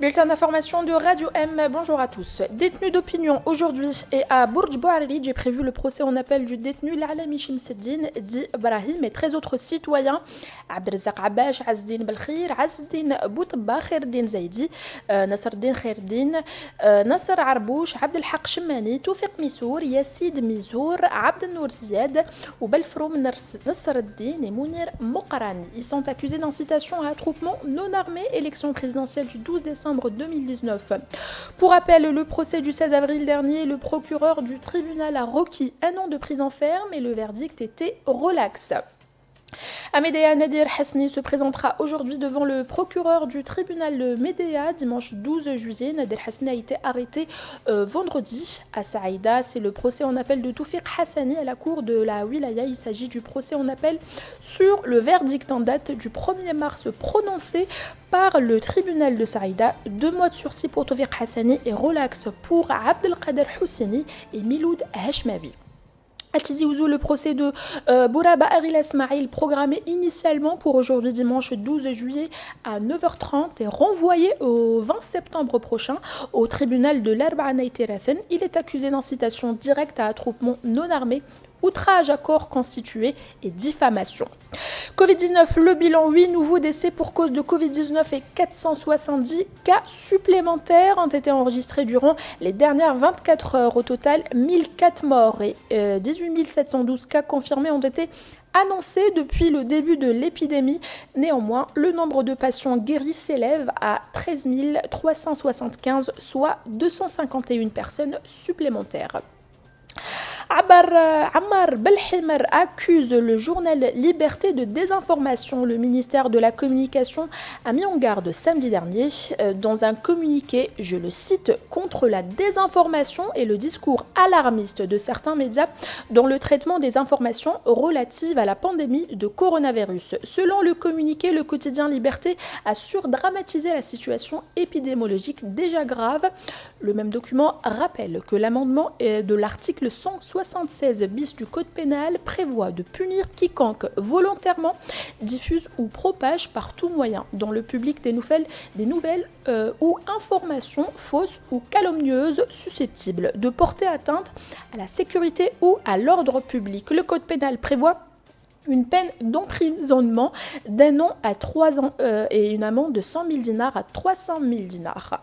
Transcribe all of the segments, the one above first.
Bulletin d'information de Radio M, bonjour à tous. Détenu d'opinion aujourd'hui et à Bourj Bouarli, j'ai prévu le procès en appel du détenu L'Alami Shimseddine, dit Brahim, et 13 autres citoyens, Abdelrazak Abash, Azdin Belkhir, Azdin Boutba, Khairdin Zaidi, Nasruddin Khairdin, Nasser Arbouch, Abdelhaq Chemani, Toufiq Missour, Yassid Mizour, Abdel Nour Ziad, ou Belfroum Nasruddin et Mounir Mokarani. Ils sont accusés d'incitation à attroupement non armé, élection présidentielle du 12 décembre 2019. Pour rappel, le procès du 16 avril dernier, le procureur du tribunal a requis 1 an de prison ferme et le verdict était relax. Amédéa Nadir Hasni se présentera aujourd'hui devant le procureur du tribunal de Médéa dimanche 12 juillet. Nadir Hasni a été arrêté vendredi à Saïda. C'est le procès en appel de Toufiq Hassani à la cour de la Wilaya. Il s'agit du procès en appel sur le verdict en date du 1er mars prononcé par le tribunal de Saïda. 2 mois de sursis pour Toufiq Hassani et relax pour Abdelkader Houssini et Miloud Hashmawi. À Tizi Ouzou, le procès de Bouraba Aril Esmaïl, programmé initialement pour aujourd'hui dimanche 12 juillet à 9h30, est renvoyé au 20 septembre prochain au tribunal de l'Arba'ana Tirathen. Il est accusé d'incitation directe à attroupement non armé, outrage à corps constitué et diffamation. Covid-19, le bilan, 8 nouveaux décès pour cause de Covid-19 et 470 cas supplémentaires ont été enregistrés durant les dernières 24 heures. Au total, 1004 morts et 18 712 cas confirmés ont été annoncés depuis le début de l'épidémie. Néanmoins, le nombre de patients guéris s'élève à 13 375, soit 251 personnes supplémentaires. Ammar Belhimer accuse le journal Liberté de désinformation. Le ministère de la Communication a mis en garde samedi dernier dans un communiqué, je le cite, contre la désinformation et le discours alarmiste de certains médias dans le traitement des informations relatives à la pandémie de coronavirus. Selon le communiqué, le quotidien Liberté a surdramatisé la situation épidémiologique déjà grave. Le même document rappelle que l'amendement de l'article 176 bis du Code pénal prévoit de punir quiconque volontairement diffuse ou propage par tout moyen dans le public des nouvelles ou informations fausses ou calomnieuses susceptibles de porter atteinte à la sécurité ou à l'ordre public. Le Code pénal prévoit une peine d'emprisonnement d'1 an à 3 ans et une amende de 100 000 dinars à 300 000 dinars.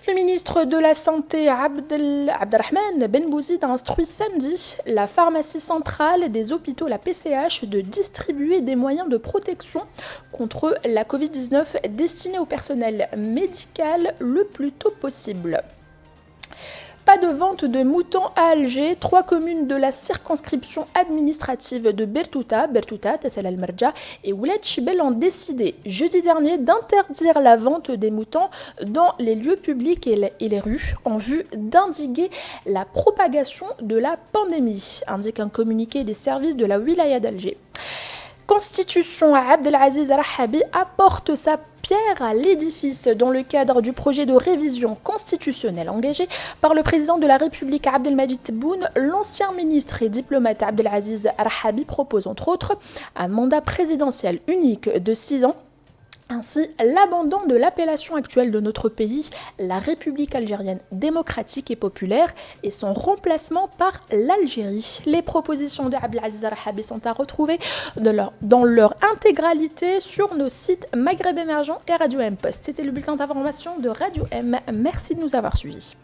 Le ministre de la Santé, Abdelrahman Ben Bouzid, a instruit samedi la pharmacie centrale des hôpitaux, la PCH, de distribuer des moyens de protection contre la Covid-19 destinés au personnel médical le plus tôt possible. Pas de vente de moutons à Alger. 3 communes de la circonscription administrative de Bertouta, Tessel al-Marja et Ouled Chibel ont décidé jeudi dernier d'interdire la vente des moutons dans les lieux publics et les rues en vue d'endiguer la propagation de la pandémie, indique un communiqué des services de la wilaya d'Alger. Constitution, Abdelaziz Rahabi apporte sa pierre à l'édifice dans le cadre du projet de révision constitutionnelle engagé par le président de la République Abdelmadjid Tebboune. L'ancien ministre et diplomate Abdelaziz Rahabi propose entre autres un mandat présidentiel unique de 6 ans, ainsi l'abandon de l'appellation actuelle de notre pays, la République algérienne démocratique et populaire, et son remplacement par l'Algérie. Les propositions de Abdelaziz Rahabi sont à retrouver dans leur intégralité sur nos sites Maghreb Émergent et Radio M Post. C'était le bulletin d'information de Radio M. Merci de nous avoir suivis.